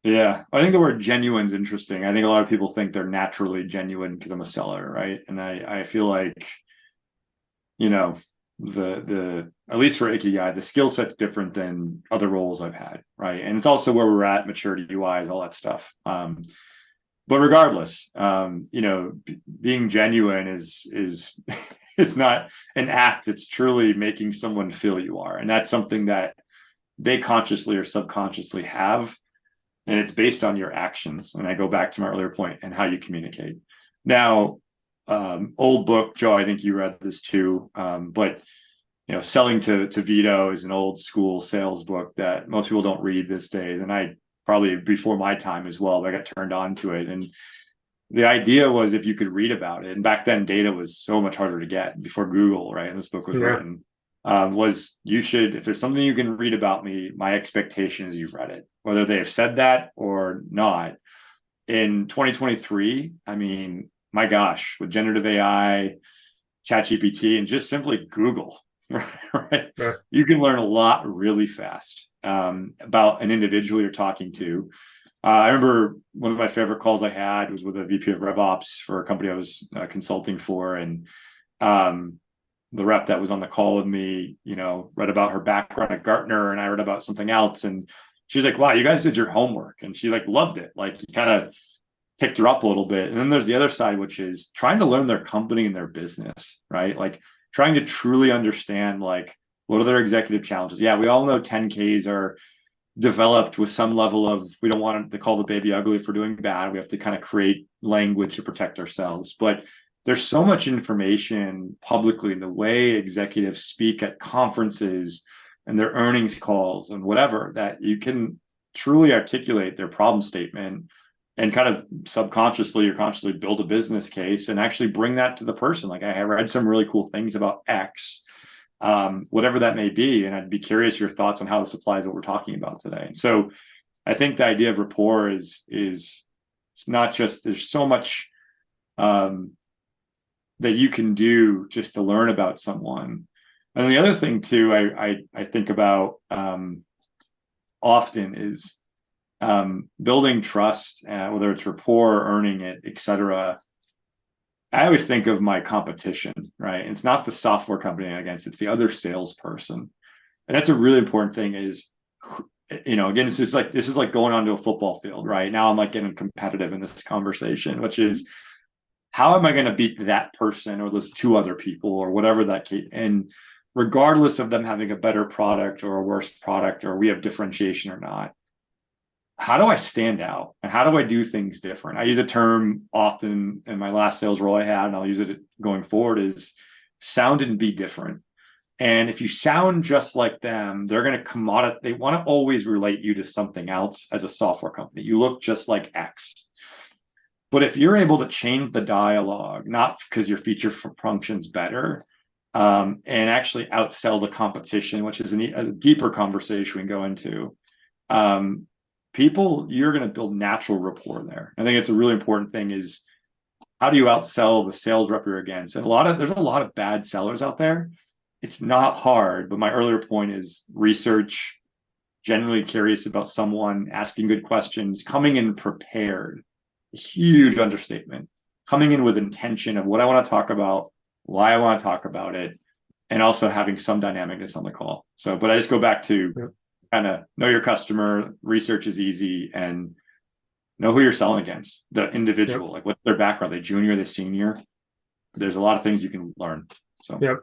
Yeah, I think the word genuine is interesting. I think a lot of people think they're naturally genuine because I'm a seller, right? And I feel like, you know, the at least for Ikigai, the skill set's different than other roles I've had, right? And it's also where we're at, maturity wise, all that stuff. But regardless, being genuine is it's not an act. It's truly making someone feel you are, and that's something that they consciously or subconsciously have, and it's based on your actions. And I go back to my earlier point and how you communicate. Now, old book, Joe, I think you read this too, but Selling to Vito is an old school sales book that most people don't read these days, and I probably before my time as well, but I got turned on to it. And the idea was if you could read about it, and back then data was so much harder to get before Google, right? And this book was Yeah. written, was you should, if there's something you can read about me, my expectation is you've read it, whether they have said that or not. In 2023, I mean, my gosh, with generative AI, ChatGPT, and just simply Google, right? Yeah. You can learn a lot really fast about an individual you're talking to. I remember one of my favorite calls I had was with a VP of RevOps for a company I was consulting for, and um, the rep that was on the call with me, read about her background at Gartner, and I read about something else, and she's like, "Wow, you guys did your homework," and she like loved it. Like, he kind of picked her up a little bit. And then there's the other side, which is trying to learn their company and their business, right? Like trying to truly understand, like, what are their executive challenges? Yeah, we all know 10Ks are developed with some level of, we don't want to call the baby ugly for doing bad. We have to kind of create language to protect ourselves. But there's so much information publicly in the way executives speak at conferences and their earnings calls and whatever, that you can truly articulate their problem statement and kind of subconsciously or consciously build a business case and actually bring that to the person. Like, I read some really cool things about X, whatever that may be. And I'd be curious your thoughts on how this applies to what we're talking about today. So I think the idea of rapport is it's not just, there's so much um, that you can do just to learn about someone. And the other thing too, I think about often is building trust, whether it's rapport, earning it, etc. I always think of my competition, right? It's not the software company I'm against, it's the other salesperson. And that's a really important thing is, again, this is like going onto a football field, right? Now I'm like getting competitive in this conversation, which is how am I going to beat that person or those two other people or whatever that case? And regardless of them having a better product or a worse product, or we have differentiation or not, how do I stand out and how do I do things different? I use a term often in my last sales role I had, and I'll use it going forward, is sound and be different. And if you sound just like them, they're going to commodify. They want to always relate you to something else as a software company. You look just like X. But if you're able to change the dialogue, not because your feature function's better, and actually outsell the competition, which is a deeper conversation we can go into, um, people, you're going to build natural rapport there. I think it's a really important thing is how do you outsell the sales rep you're against? And there's a lot of bad sellers out there. It's not hard, but my earlier point is research, generally curious about someone, asking good questions, coming in prepared, a huge understatement, coming in with intention of what I want to talk about, why I want to talk about it, and also having some dynamicness on the call. So, but I just go back to Yeah. kind of know your customer, research is easy, and know who you're selling against, the Yep. individual, like what's their background, they junior, they senior. There's a lot of things you can learn. So Yep.